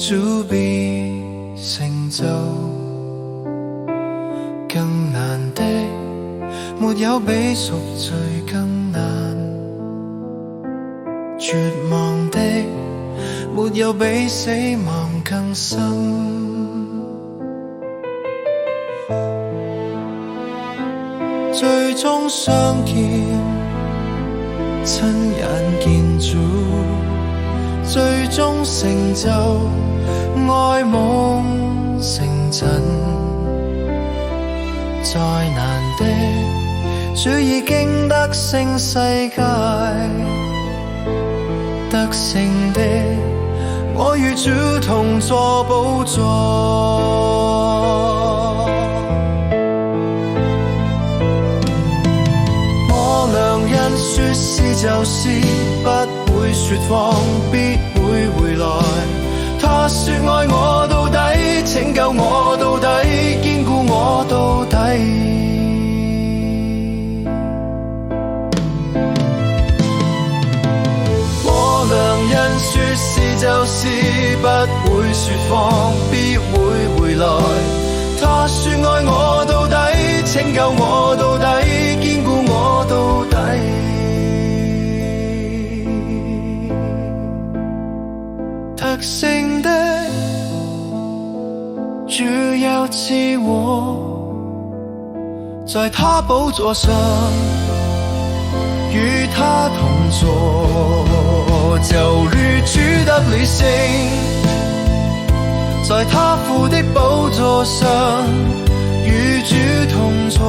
主必成就。更難的，沒有比贖罪更難；絕望的，沒有比死亡更深。最終相見，親眼見主，最終成就，愛夢成真。再難的，主已經得勝世界，得勝的，我與主同坐寶座。我良人說是就是，不會說謊，必會回來。他說愛我到底，拯救我到底，堅固我到底。我良人說是就是，不會說謊，必會回來。他說愛我到底，拯救我到底，堅固我到底。得勝的主要賜我，在他寶座上與他同坐，就如主得了勝，在他父的寶座上與主同坐。